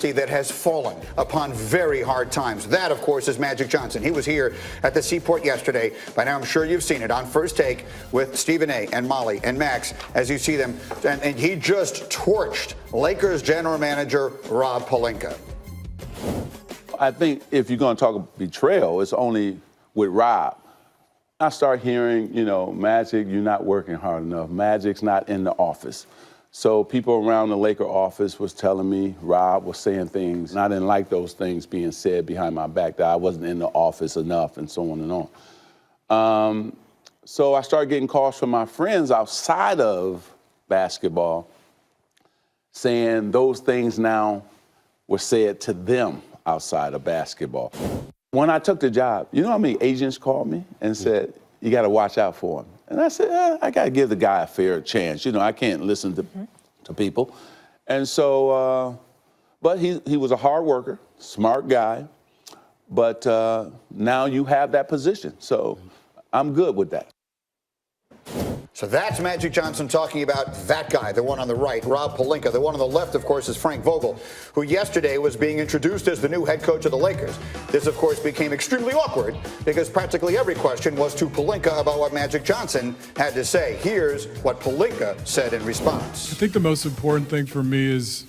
that has fallen upon very hard times. That, of course, is Magic Johnson. He was here at the Seaport yesterday. By now, I'm sure you've seen it on First Take with Stephen A. and Molly and Max as you see them. And he just torched Lakers general manager Rob Pelinka. I think if you're going to talk betrayal, it's only with Rob. I start hearing, Magic, you're not working hard enough. Magic's not in the office. So people around the Laker office was telling me Rob was saying things, and I didn't like those things being said behind my back, that I wasn't in the office enough and so on and on. So I started getting calls from my friends outside of basketball saying those things now were said to them outside of basketball. When I took the job, you know how many agents called me and said, you got to watch out for him? And I said, I got to give the guy a fair chance. I can't listen to people. And so, but he was a hard worker, smart guy. But now you have that position. So I'm good with that. So that's Magic Johnson talking about that guy, the one on the right, Rob Pelinka. The one on the left, of course, is Frank Vogel, who yesterday was being introduced as the new head coach of the Lakers. This, of course, became extremely awkward because practically every question was to Pelinka about what Magic Johnson had to say. Here's what Pelinka said in response. I think the most important thing for me is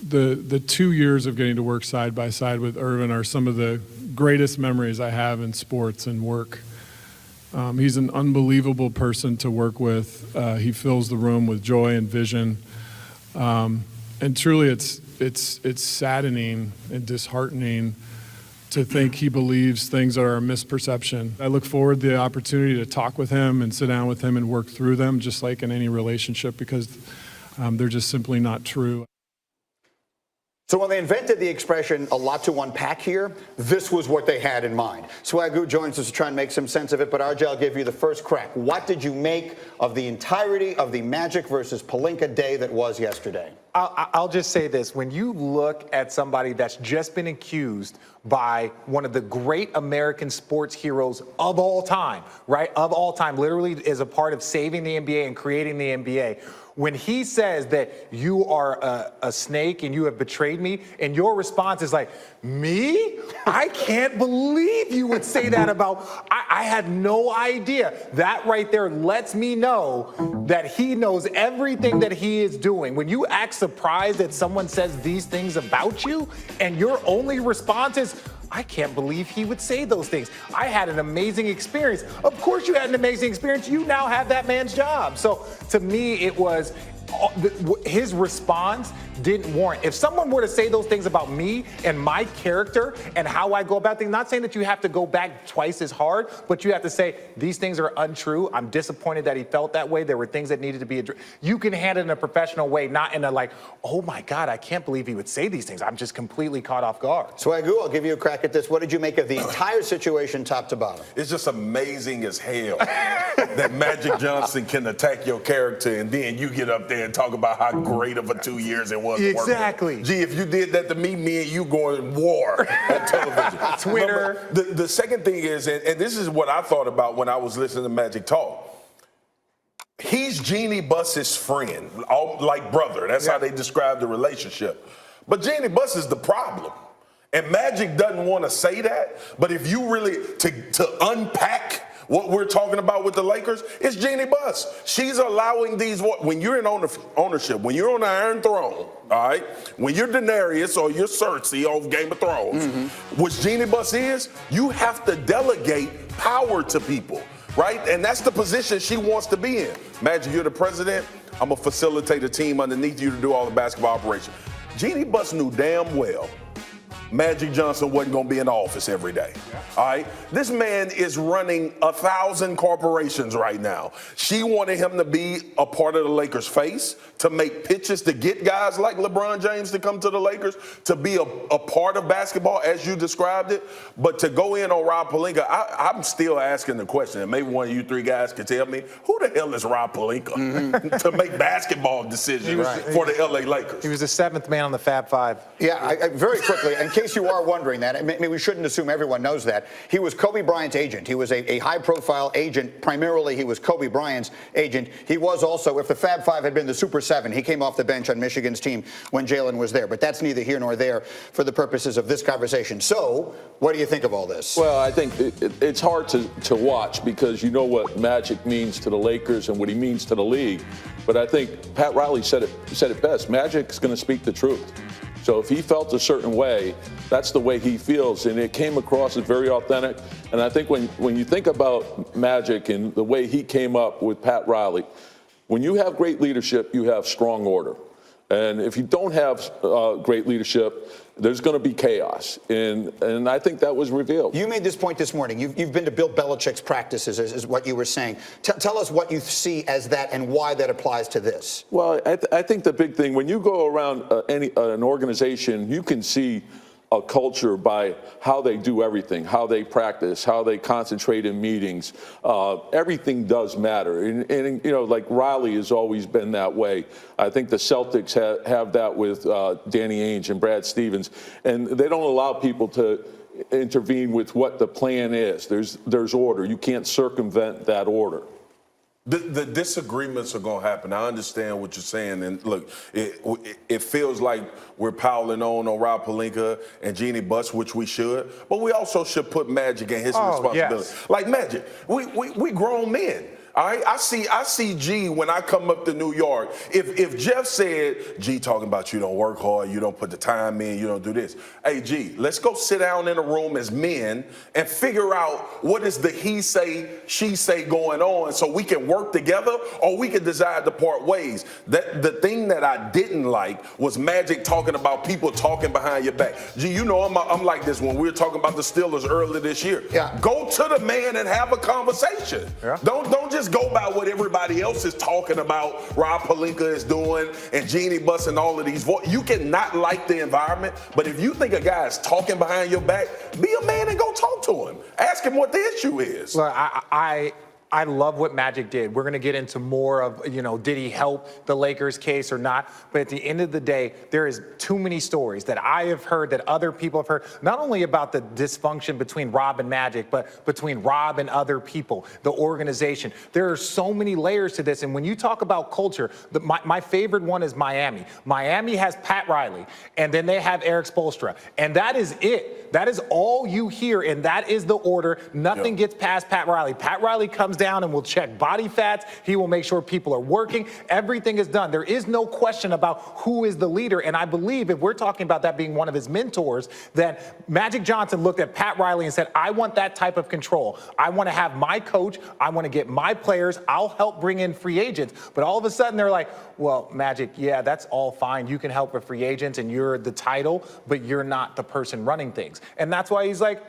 the 2 years of getting to work side by side with Irvin are some of the greatest memories I have in sports and work. He's an unbelievable person to work with. He fills the room with joy and vision. And truly, it's saddening and disheartening to think he believes things are a misperception. I look forward to the opportunity to talk with him and sit down with him and work through them, just like in any relationship, because they're just simply not true. So when they invented the expression, a lot to unpack here, this was what they had in mind. Swagoo joins us to try and make some sense of it, but RJ, I'll give you the first crack. What did you make of the entirety of the Magic versus Pelinka day that was yesterday? I'll just say this. When you look at somebody that's just been accused by one of the great American sports heroes of all time, right? Of all time, literally is a part of saving the NBA and creating the NBA. When he says that you are a snake and you have betrayed me, and your response is like, me? I can't believe you would say that about, I had no idea. That right there lets me know that he knows everything that he is doing. When you act surprised that someone says these things about you, and your only response is, I can't believe he would say those things. I had an amazing experience. Of course you had an amazing experience. You now have that man's job. So to me, it was his response didn't warrant. If someone were to say those things about me and my character and how I go about things, not saying that you have to go back twice as hard, but you have to say these things are untrue. I'm disappointed that he felt that way. There were things that needed to be addressed. You can handle it in a professional way, not in a like, oh my God, I can't believe he would say these things. I'm just completely caught off guard. Swagoo, I'll give you a crack at this. What did you make of the entire situation top to bottom? It's just amazing as hell that Magic Johnson can attack your character and then you get up there and talk about how great of a 2 years it was. Exactly. Gee, if you did that to me and you going war on television. Twitter. The second thing is, and this is what I thought about when I was listening to Magic talk. He's Jeannie Buss's friend, like brother. That's how they describe the relationship. But Jeannie Buss is the problem. And Magic doesn't want to say that. But if you really, to unpack what we're talking about with the Lakers, it's Jeannie Buss. She's allowing these, when you're in ownership, when you're on the Iron Throne, all right, when you're Daenerys or you're Cersei of Game of Thrones, which Jeannie Buss is, you have to delegate power to people, right? And that's the position she wants to be in. Magic, you're the president. I'm going to facilitate a team underneath you to do all the basketball operations. Jeannie Buss knew damn well Magic Johnson wasn't going to be in the office every day. All right? This man is running 1,000 corporations right now. She wanted him to be a part of the Lakers' face, to make pitches to get guys like LeBron James to come to the Lakers, to be a part of basketball as you described it. But to go in on Rob Pelinka, I'm still asking the question, and maybe one of you three guys could tell me, who the hell is Rob Pelinka to make basketball decisions for the LA Lakers? He was the seventh man on the Fab Five. Yeah, very quickly, and case you are wondering that, I mean, we shouldn't assume everyone knows that. He was Kobe Bryant's agent. He was a high-profile agent. Primarily, he was Kobe Bryant's agent. He was also, if the Fab Five had been the Super Seven, he came off the bench on Michigan's team when Jalen was there. But that's neither here nor there for the purposes of this conversation. So, what do you think of all this? Well, I think it's hard to watch because you know what Magic means to the Lakers and what he means to the league. But I think Pat Riley said it best. Magic's going to speak the truth. So if he felt a certain way, that's the way he feels. And it came across as very authentic. And I think when you think about Magic and the way he came up with Pat Riley, when you have great leadership, you have strong order. And if you don't have great leadership, there's going to be chaos. And I think that was revealed. You made this point this morning. You've been to Bill Belichick's practices, is what you were saying. Tell us what you see as that and why that applies to this. Well, I think the big thing, when you go around an organization, you can see a culture by how they do everything, how they practice, how they concentrate in meetings. Everything does matter. And you know, like Riley has always been that way. I think the Celtics have that with Danny Ainge and Brad Stevens. And they don't allow people to intervene with what the plan is. There's order. You can't circumvent that order. The disagreements are going to happen. I understand what you're saying. And look, it feels like we're piling on Rob Pelinka and Jeannie Buss, which we should. But we also should put Magic in his responsibility. Yes. Like Magic, we grown men. All right, I see G when I come up to New York. If Jeff said, G talking about you don't work hard, you don't put the time in, you don't do this. Hey, G, let's go sit down in a room as men and figure out what is the he say, she say going on so we can work together or we can decide to part ways. The thing that I didn't like was Magic talking about people talking behind your back. G, you know I'm like this when we were talking about the Steelers earlier this year. Yeah. Go to the man and have a conversation. Yeah. Don't just go by what everybody else is talking about, Rob Pelinka is doing, and Jeannie Buss and all of these. You cannot like the environment, but if you think a guy is talking behind your back, be a man and go talk to him. Ask him what the issue is. Look, I love what Magic did. We're going to get into more of, did he help the Lakers case or not? But at the end of the day, there is too many stories that I have heard, that other people have heard, not only about the dysfunction between Rob and Magic, but between Rob and other people, the organization. There are so many layers to this. And when you talk about culture, my favorite one is Miami. Miami has Pat Riley, and then they have Eric Spoelstra. And that is it. That is all you hear, and that is the order. Nothing gets past Pat Riley. Pat Riley comes down and will check body fats. He will make sure people are working. Everything is done. There is no question about who is the leader. And I believe if we're talking about that being one of his mentors, that Magic Johnson looked at Pat Riley and said, I want that type of control. I want to have my coach. I want to get my players. I'll help bring in free agents. But all of a sudden they're like, well, Magic, yeah, that's all fine. You can help with free agents and you're the title, but you're not the person running things. And that's why he's like,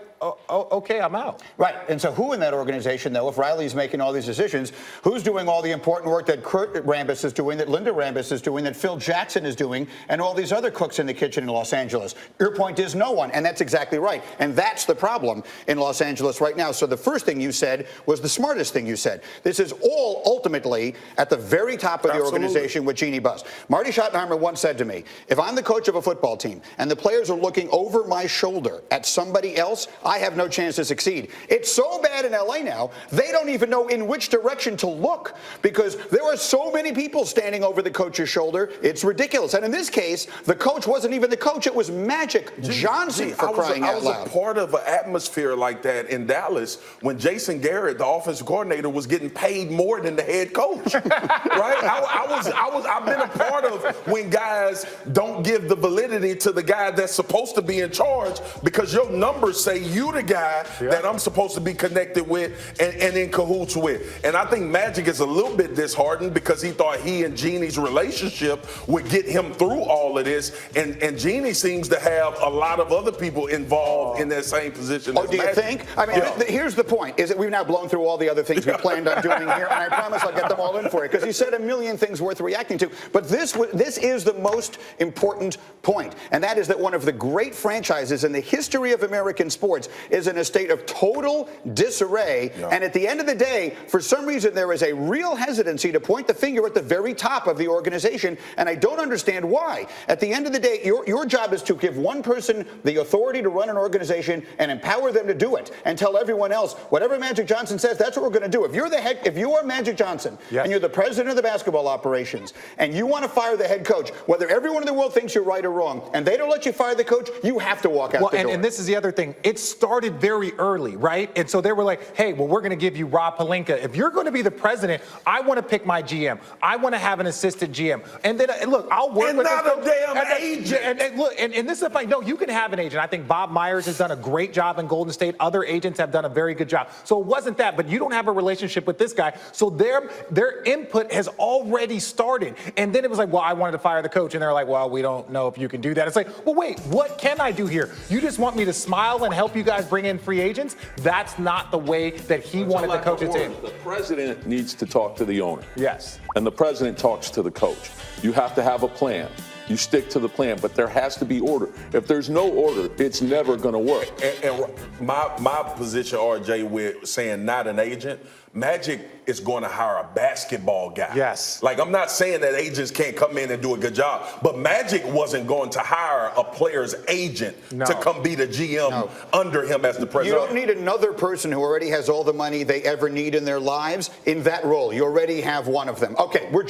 okay, I'm out. Right. And so who in that organization, though, if Riley's making all these decisions, who's doing all the important work that Kurt Rambis is doing, that Linda Rambis is doing, that Phil Jackson is doing, and all these other cooks in the kitchen in Los Angeles? Your point is no one. And that's exactly right. And that's the problem in Los Angeles right now. So the first thing you said was the smartest thing you said. This is all ultimately at the very top of the organization with Jeannie Buss. Marty Schottenheimer once said to me, if I'm the coach of a football team and the players are looking over my shoulder at somebody else, I have no chance to succeed. It's so bad in LA now, they don't even know in which direction to look because there are so many people standing over the coach's shoulder. It's ridiculous. And in this case, the coach wasn't even the coach. It was Magic Johnson, for crying out loud. I was a part of an atmosphere like that in Dallas when Jason Garrett, the offensive coordinator, was getting paid more than the head coach. Right? I've been a part of when guys don't give the validity to the guy that's supposed to be in charge because your numbers say you the guy that I'm supposed to be connected with and in cahoots with. And I think Magic is a little bit disheartened because he thought he and Jeannie's relationship would get him through all of this. And Jeannie seems to have a lot of other people involved in that same position. Oh, do you think? I mean, here's the point, is that we've now blown through all the other things we planned on doing here, and I promise I'll get them all in for you, because you said a million things worth reacting to. But this is the most important point, and that is that one of the great franchises in the history of American sports is in a state of total disarray. Yeah. And at the end of the day, for some reason, there is a real hesitancy to point the finger at the very top of the organization. And I don't understand why. At the end of the day, your job is to give one person the authority to run an organization and empower them to do it, and tell everyone else whatever Magic Johnson says, that's what we're going to do. If you are Magic Johnson, yes, and you're the president of the basketball operations, and you want to fire the head coach, whether everyone in the world thinks you're right or wrong, and they don't let you fire the coach, you have to walk out the door. And this is the other thing. It started very early, right? And so they were like, hey, well, we're going to give you Rob Pelinka. If you're going to be the president, I want to pick my GM. I want to have an assistant GM. And then, look, I'll work and with not this a damn agent. And look, and this is like, no, you can have an agent. I think Bob Myers has done a great job in Golden State. Other agents have done a very good job. So it wasn't that, but you don't have a relationship with this guy. So their input has already started. And then it was like, well, I wanted to fire the coach. And they're like, well, we don't know if you can do that. It's like, well, wait, what can I do here? You just want me to smile and help you guys bring in free agents? That's not the way that he wanted the coach to do. The president needs to talk to the owner. Yes. And the president talks to the coach. You have to have a plan. You stick to the plan, but there has to be order. If there's no order, it's never going to work. And my position, RJ, with saying not an agent, Magic is going to hire a basketball guy. Yes. Like, I'm not saying that agents can't come in and do a good job, but Magic wasn't going to hire a player's agent to come be the GM under him as the president. You don't need another person who already has all the money they ever need in their lives in that role. You already have one of them. Okay, we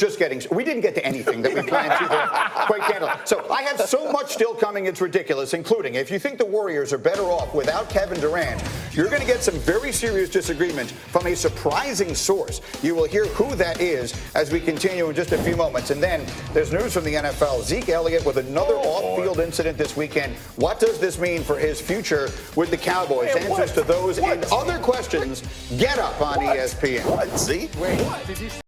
didn't get to anything that we planned to here, quite candidly. So I have so much still coming, it's ridiculous, including if you think the Warriors are better off without Kevin Durant, you're going to get some very serious disagreement from a surprising source. You will hear who that is as we continue in just a few moments. And then there's news from the NFL. Zeke Elliott with another off-field incident this weekend. What does this mean for his future with the Cowboys? Answers to those and other questions. Get up on ESPN. What, Zeke? Wait, what did you say?